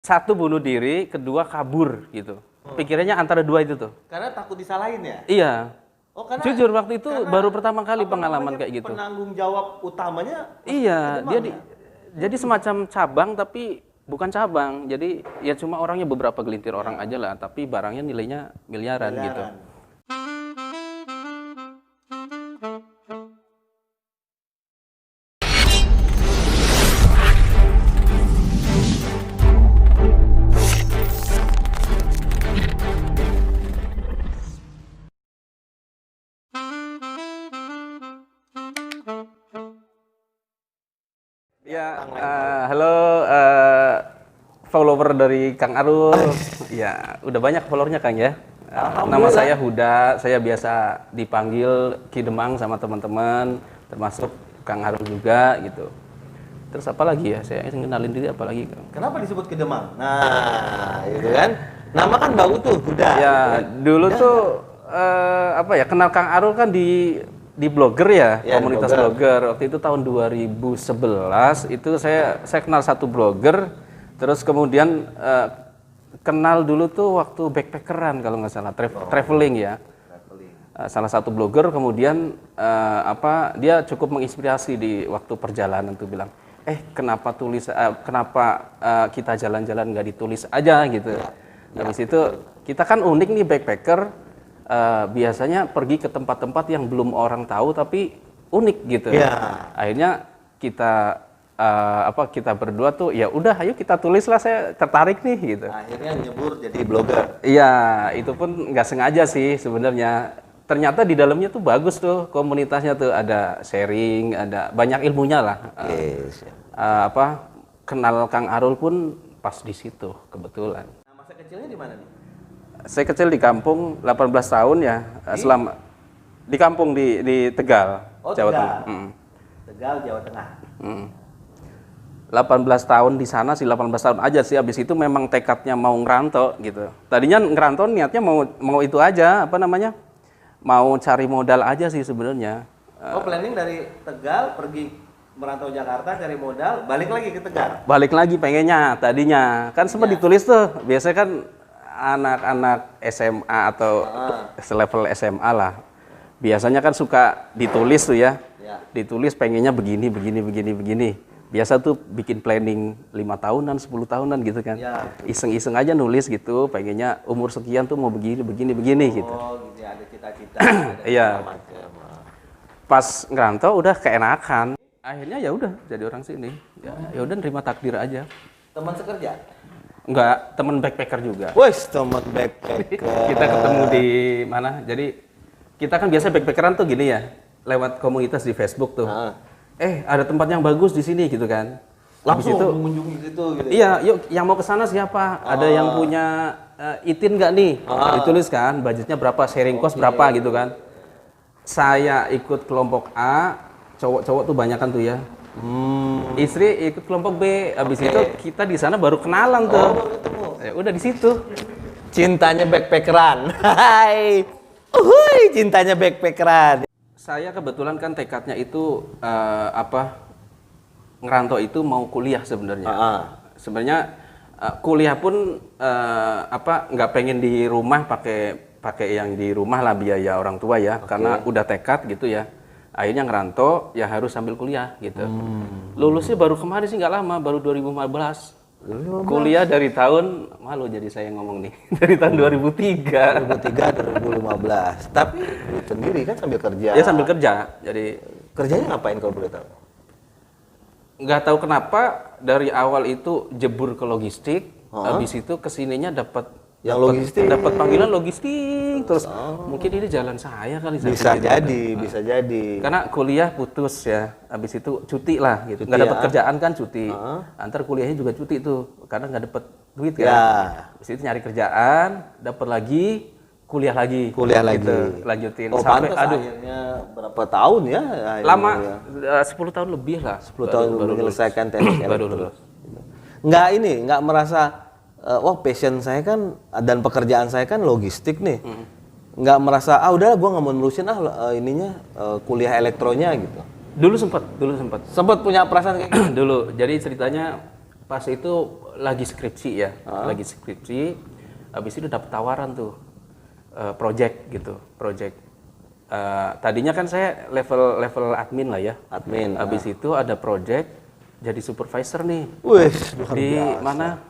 Satu bunuh diri, kedua kabur gitu. Pikirannya antara dua itu tuh. Karena takut disalahin ya? Iya. Oh, karena Jujur waktu itu karena baru pertama kali apa pengalaman namanya, kayak gitu. penanggung jawab utamanya Iya, Demang dia ya? jadi semacam cabang tapi bukan cabang. Jadi ya cuma orangnya beberapa gelintir orang aja lah, tapi barangnya nilainya miliaran gitu. Ya, halo follower dari Kang Arul. Ya, udah banyak followernya Kang ya. Nama saya Huda, saya biasa dipanggil Ki Demang sama teman-teman, termasuk Kang Arul juga gitu. Terus apa lagi ya? Saya kenalin diri apa lagi Kang? Kenapa disebut Kedemang? Nah, gitu kan. Nama kan bagus tuh, Huda. Ya, dulu tuh apa ya? Kenal Kang Arul kan di blogger ya, komunitas blogger. Waktu itu tahun 2011 itu saya kenal satu blogger, terus kemudian kenal dulu tuh waktu backpackeran kalau nggak salah, traveling ya. Salah satu blogger kemudian dia cukup menginspirasi di waktu perjalanan tuh bilang, kenapa kita jalan-jalan nggak ditulis aja gitu. Habis itu kita kan unik nih backpacker. Biasanya pergi ke tempat-tempat yang belum orang tahu tapi unik gitu. Ya. Akhirnya kita berdua tuh ya udah ayo kita tulis lah, saya tertarik nih gitu. Akhirnya nyebur jadi blogger. Iya, itu pun nggak sengaja sih sebenarnya. Ternyata di dalamnya tuh bagus tuh komunitasnya tuh, ada sharing, ada banyak ilmunya lah. Yes. Kenal Kang Arul pun pas di situ kebetulan. Nah, masa kecilnya di mana nih? Saya kecil di kampung 18 tahun ya, selama di kampung di Tegal, Jawa Tengah. Tegal, Jawa Tengah. 18 tahun di sana sih, 18 tahun aja sih. Habis itu memang tekadnya mau ngerantau gitu. Tadinya ngerantau niatnya mau itu aja, mau cari modal aja sih sebenarnya. Planning dari Tegal pergi merantau Jakarta cari modal, balik lagi ke Tegal. Balik lagi pengennya tadinya. Kan sempat ditulis tuh, biasanya kan anak-anak SMA atau selevel SMA lah. Biasanya kan suka ditulis tuh ya. Ditulis pengennya begini. Biasa tuh bikin planning 5 tahunan, 10 tahunan gitu kan. Iseng-iseng aja nulis gitu, pengennya umur sekian tuh mau begini gitu. Oh, gitu ya, ada cita-cita. Iya. Pas ngerantau udah keenakan. Akhirnya ya udah jadi orang sini. Ya udah nerima takdir aja. Teman sekerja? Enggak, teman backpacker juga. Wes, teman backpacker. Kita ketemu di mana? Jadi kita kan biasa backpackeran tuh gini ya, lewat komunitas di Facebook tuh. Ada tempat yang bagus di sini gitu kan. Langsung mengunjungi situ gitu. Iya, yuk yang mau ke sana siapa? Ada yang punya itin nggak nih? Ditulis kan, budgetnya berapa, sharing cost berapa gitu kan. Saya ikut kelompok A, cowok-cowok tuh banyakan tuh ya. Istri ikut kelompok B. Habis itu kita di sana baru kenalan tuh. Ya udah di situ. Cintanya backpackeran. Hai. Cintanya backpackeran. Saya kebetulan kan tekadnya itu ngerantau itu mau kuliah sebenarnya. Sebenarnya kuliah pun nggak pengen di rumah pakai yang di rumah lah biaya orang tua ya, karena udah tekad gitu ya. Akhirnya ngerantau ya harus sambil kuliah gitu. Lulusnya baru kemarin sih, nggak lama, baru 2015. Kuliah dari tahun, malu jadi saya ngomong nih, dari tahun 2003. 2015. Tapi sendiri kan sambil kerja. Ya sambil kerja. Jadi kerjanya ngapain kalau boleh tahu? Nggak tahu kenapa dari awal itu jebur ke logistik, habis itu kesininya dapat panggilan logistik, terus mungkin ini jalan saya kali. Bisa jadi. Karena kuliah putus ya, habis itu cuti lah gitu. Nggak dapat kerjaan kan cuti. Antar kuliahnya juga cuti tuh, karena nggak dapat duit kan. Habis itu nyari kerjaan, dapat lagi, kuliah lagi. Gitu, lanjutin sampai akhirnya berapa tahun ya? Lama, 10 tahun lebih lah. 10 tahun baru menyelesaikan teknik baru lulus. Nggak merasa passion saya kan dan pekerjaan saya kan logistik nih. Nggak merasa udahlah gue nggak mau nerusin kuliah elektronya gitu. Dulu sempat. Sempat punya perasaan kayak gitu. Dulu. Jadi ceritanya pas itu lagi skripsi ya, lagi skripsi, habis itu dapat tawaran tuh project gitu, project. Tadinya kan saya level admin lah ya, Admin. habis itu ada project jadi supervisor nih. Wih, Di mana?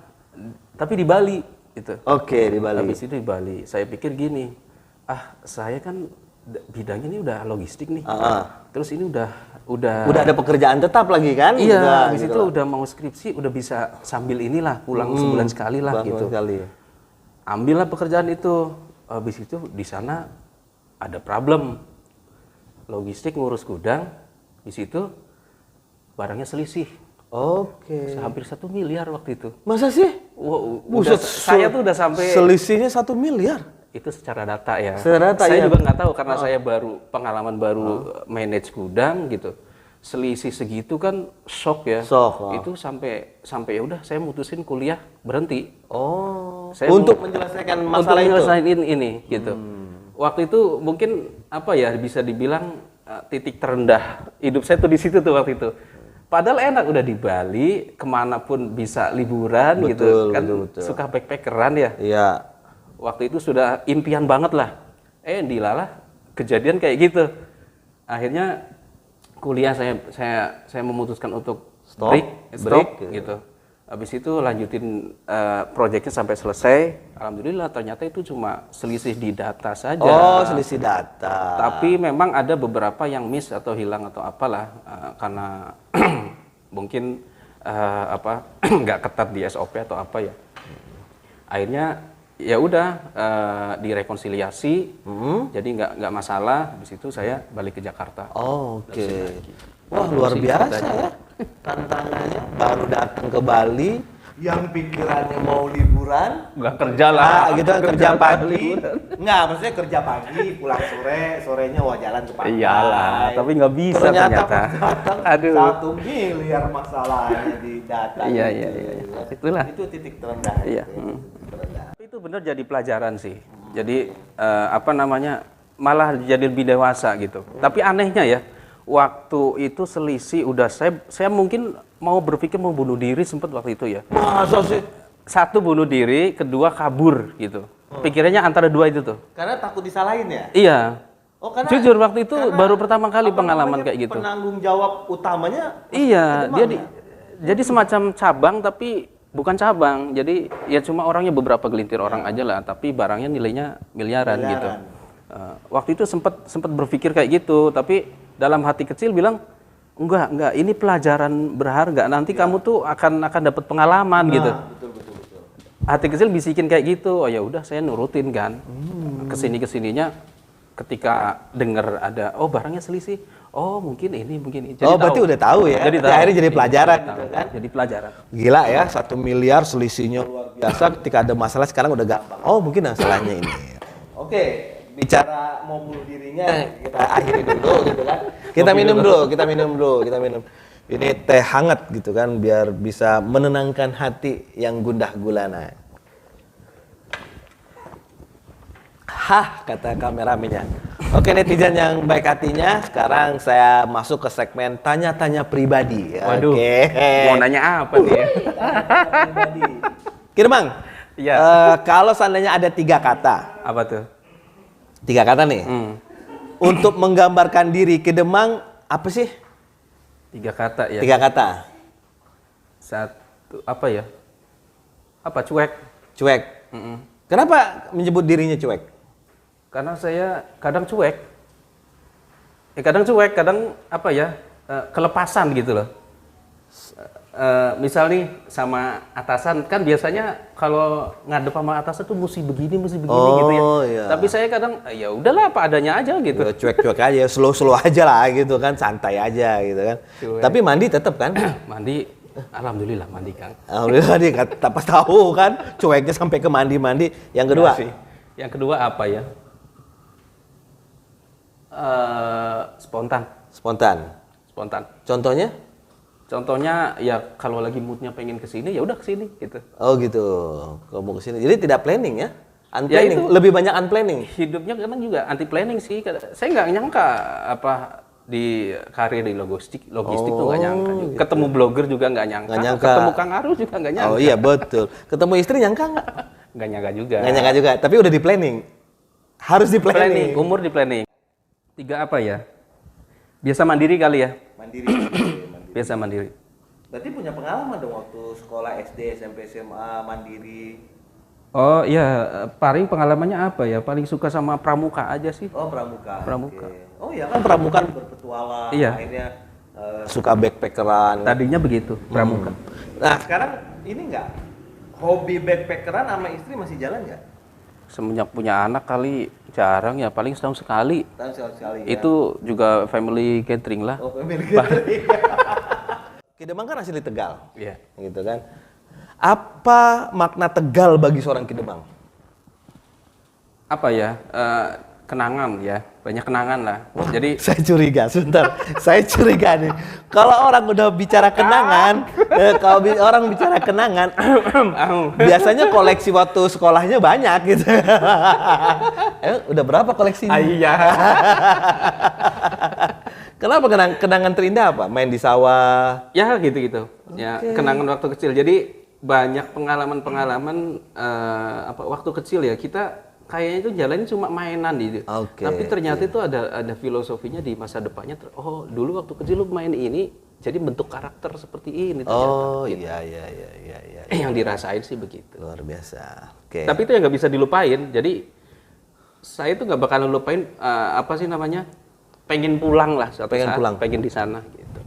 Tapi di Bali gitu. Oke, di Bali. Habis itu di Bali, saya pikir gini, saya kan bidangnya ini udah logistik nih. Terus ini udah ada pekerjaan tetap lagi kan? Iya, udah, habis gitu itu udah mau skripsi, udah bisa sambil inilah pulang sebulan sekali lah Pulang gitu. sekali. Ambillah pekerjaan itu. Habis itu di sana ada problem. Logistik ngurus gudang, di situ barangnya selisih. Oke. Hampir 1 miliar waktu itu. Masa sih? Buset, saya tuh udah sampai selisihnya 1 miliar. itu secara data ya. Secara data, saya ya. juga nggak tahu karena saya pengalaman baru manage gudang gitu. Selisih segitu kan shock ya. Shock. Itu sampai ya udah saya mutusin kuliah berhenti. Oh. Saya untuk menyelesaikan masalah untuk itu. menyelesaikan ini gitu. Waktu itu mungkin apa ya bisa dibilang titik terendah hidup saya tuh di situ tuh waktu itu. Padahal enak udah di Bali, kemanapun bisa liburan gitu kan, betul. suka backpackeran ya. Iya. Waktu itu sudah impian banget lah. Dilalah kejadian kayak gitu. Akhirnya kuliah saya memutuskan untuk Stop stop gitu. Habis itu lanjutin proyeknya sampai selesai. Alhamdulillah ternyata itu cuma selisih di data saja. Oh, selisih data. Tapi memang ada beberapa yang miss atau hilang atau apalah karena mungkin nggak ketat di SOP atau apa ya. Akhirnya ya udah direkonsiliasi, jadi nggak masalah. Habis itu saya balik ke Jakarta. Oh, oke. Wah, luar biasa ya tantangannya. Baru datang ke Bali, yang pikirannya mau liburan, Nggak kerja lah. gitu kan, kerja pagi. Nggak, maksudnya kerja pagi, pulang sorenya jalan ke pantai. Iyalah, tapi nggak bisa ternyata. Aduh. 1 miliar masalahnya di data. Iya. Itulah. Itu titik terendah. Iya. Itu benar jadi pelajaran sih. Jadi malah jadi lebih dewasa gitu. Tapi anehnya ya, waktu itu selisih udah saya mungkin mau berpikir mau bunuh diri sempat waktu itu ya. Masa sih? 1 bunuh diri, kedua kabur gitu. Pikirannya antara 2 itu tuh. Karena takut disalahin ya? Iya. Oh, karena Jujur waktu itu baru pertama kali pengalaman kayak gitu. Penanggung jawab utamanya Iya, jadi semacam cabang tapi bukan cabang. Jadi ya cuma orangnya beberapa gelintir orang aja lah, tapi barangnya nilainya miliaran. Gitu. Waktu itu sempat berpikir kayak gitu, tapi dalam hati kecil bilang enggak, ini pelajaran berharga. Nanti kamu tuh akan dapat pengalaman gitu. Betul. Hati kecil bisikin kayak gitu. Oh ya udah saya nurutin kan. Kesininya ketika dengar ada barangnya selisih. Oh, mungkin ini. Jadi berarti udah tahu ya. Jadi akhirnya jadi pelajaran gitu kan. Jadi pelajaran. Gila ya, 1 miliar selisihnya luar biasa. Ketika ada masalah sekarang udah gampang. Oh, mungkin masalahnya ini. Oke, bicara mau bunuh dirinya kita akhiri dulu gitu kan. Kita minum dulu. Ini teh hangat gitu kan biar bisa menenangkan hati yang gundah gulana. Hah, kata kameramennya. Oke, netizen yang baik hatinya, sekarang saya masuk ke segmen tanya-tanya pribadi. Waduh, mau nanya apa nih? Kirmang, Iya. Kalau seandainya ada 3 kata. Apa tuh? 3 kata nih. Untuk menggambarkan diri Kidemang, apa sih? 3 kata ya. 3 kata. 1, apa ya? Apa, cuek? Cuek. Kenapa menyebut dirinya cuek? Karena saya kadang cuek. Kadang apa ya? Kelepasan gitu loh. Misal nih sama atasan, kan biasanya kalau ngadep sama atasan tuh mesti begini gitu ya. Iya. Tapi saya kadang ya udahlah apa adanya aja gitu. Ya, cuek-cuek aja, slow aja lah gitu kan, santai aja gitu kan. Cuek. Tapi mandi tetap kan? Mandi, alhamdulillah mandi kan. Alhamdulillah dia pas tahu kan, cueknya sampai ke mandi. Yang kedua? Ya sih. Yang kedua apa ya? Spontan. Contohnya ya kalau lagi moodnya pengen kesini ya udah kesini gitu. Oh gitu, kalau mau kesini. Jadi tidak planning ya? Unplanning, Ya itu, lebih banyak unplanning. Hidupnya kadang juga anti planning sih. Saya nggak nyangka di karir di logistik tuh nggak nyangka. Ketemu blogger juga nggak nyangka. Ketemu Kang Arul juga nggak nyangka. Oh iya betul. Ketemu istri nyangka nggak? Nggak nyangka juga. Nggak nyangka juga. Tapi udah di planning. Harus di planning. Umur di planning. 3 apa ya? Biasa mandiri kali ya. Mandiri. Biasa mandiri. Berarti punya pengalaman dong waktu sekolah SD, SMP, SMA mandiri. Oh iya, paling pengalamannya apa ya? Paling suka sama pramuka aja sih. Oh pramuka. Pramuka. Okay. Oh iya kan pramuka berpetualang. Iya. Akhirnya suka backpackeran. Tadinya begitu, pramuka. Nah sekarang ini nggak hobi backpackeran sama istri masih jalan nggak? Semenjak punya anak kali jarang ya, paling setahun sekali. Tahun sekali. Itu juga family gathering lah. Oh family gathering. Kidemang kan asli Tegal. Iya. Gitu kan. Apa makna Tegal bagi seorang Kidemang? Apa ya? Kenangan ya, banyak kenangan lah. Wah, jadi saya curiga, sebentar. Saya curiga nih. Kalau orang udah bicara kenangan, kalau orang bicara kenangan, biasanya koleksi waktu sekolahnya banyak gitu. Udah berapa koleksinya? iya. Kenapa kenangan terindah apa? Main di sawah? Ya gitu-gitu. Ya, kenangan waktu kecil. Jadi banyak pengalaman-pengalaman waktu kecil ya. Kita kayaknya itu jalannya cuma mainan gitu. Tapi ternyata itu ada filosofinya di masa depannya. Oh, dulu waktu kecil lu main ini jadi bentuk karakter seperti ini ternyata. Oh, gitu. Iya. Yang dirasain sih begitu. Luar biasa. Oke. Tapi itu yang nggak bisa dilupain. Jadi saya itu nggak bakalan lupain pengen pulang lah suatu Pengen saat, pulang. pengen di sana gitu.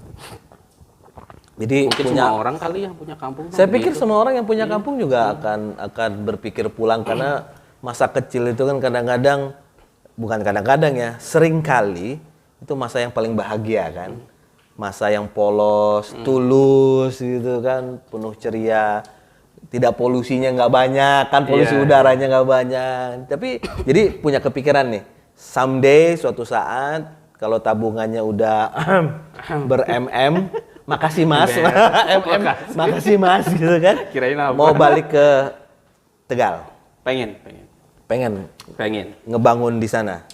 Jadi Mungkin semua orang kali yang punya kampung. Saya pikir semua orang yang punya kampung juga akan berpikir pulang karena masa kecil itu kan kadang-kadang, bukan kadang-kadang ya, sering kali itu masa yang paling bahagia kan. Masa yang polos, tulus gitu kan, penuh ceria. Tidak polusinya nggak banyak kan, polusi udaranya nggak banyak. Tapi jadi punya kepikiran nih, someday suatu saat kalau tabungannya udah ber-MM, makasih mas, makasih mas gitu kan. Kirain apa? Mau balik ke Tegal. Pengen Ngebangun di sana.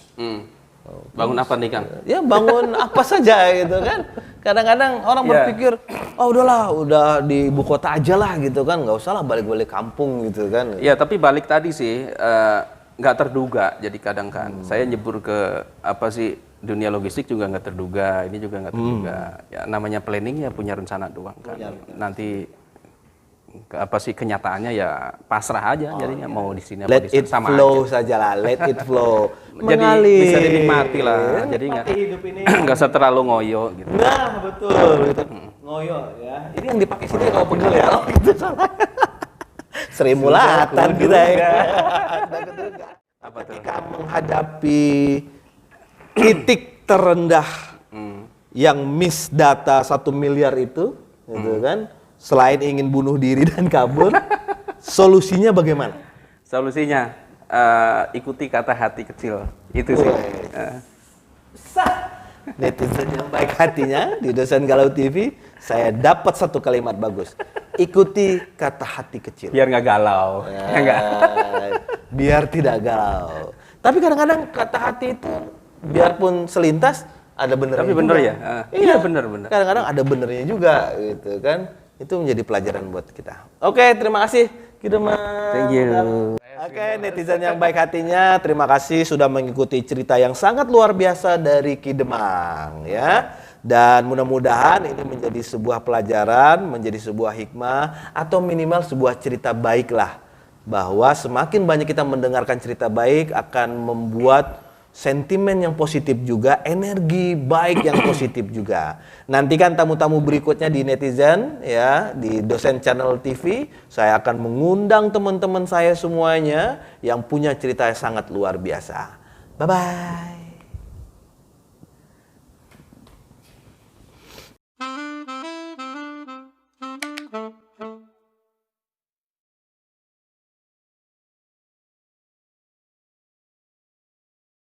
Bangun apa nih Kang? Ya bangun apa saja gitu kan. Kadang-kadang orang berpikir, oh udahlah, udah di ibu kota aja lah gitu kan, nggak usah lah balik-balik kampung gitu kan. Ya tapi balik tadi sih nggak terduga. Jadi kadang kan saya nyebur ke dunia logistik juga nggak terduga. Ini juga nggak terduga. Ya namanya planning ya punya rencana doang kan. Nanti kenyataannya ya pasrah aja jadinya mau di sini apa di sana sama aja. Let it flow saja lah, let it flow. Jadi bisa dinikmati lah. Jadi nggak usah terlalu ngoyo gitu. Nah betul, gitu. Ngoyo ya. Ini yang dipakai sini kalau pegel ya. Oh gitu salah. Sri Mulatan kita ya. Ketika menghadapi titik terendah yang miss data 1 miliar itu, gitu kan? Selain ingin bunuh diri dan kabur, solusinya bagaimana? Solusinya ikuti kata hati kecil. Itu sih. Sah. Netizen yang baik hatinya di Dosen Galau TV, saya dapat satu kalimat bagus. Ikuti kata hati kecil. Biar nggak galau. Biar tidak galau. Tapi kadang-kadang kata hati itu biarpun selintas ada benernya. Tapi bener juga. ya? Iya bener. Kadang-kadang ada benernya juga gitu kan. Itu menjadi pelajaran buat kita. Oke, terima kasih Kidemang. Thank you. Oke, netizen yang baik hatinya, terima kasih sudah mengikuti cerita yang sangat luar biasa dari Kidemang ya. Dan mudah-mudahan ini menjadi sebuah pelajaran, menjadi sebuah hikmah atau minimal sebuah cerita baik lah. Bahwa semakin banyak kita mendengarkan cerita baik akan membuat sentimen yang positif juga, energi baik yang positif juga. Nantikan tamu-tamu berikutnya di netizen ya, di Dosen Channel TV. Saya akan mengundang teman-teman saya semuanya yang punya cerita yang sangat luar biasa. Bye-bye.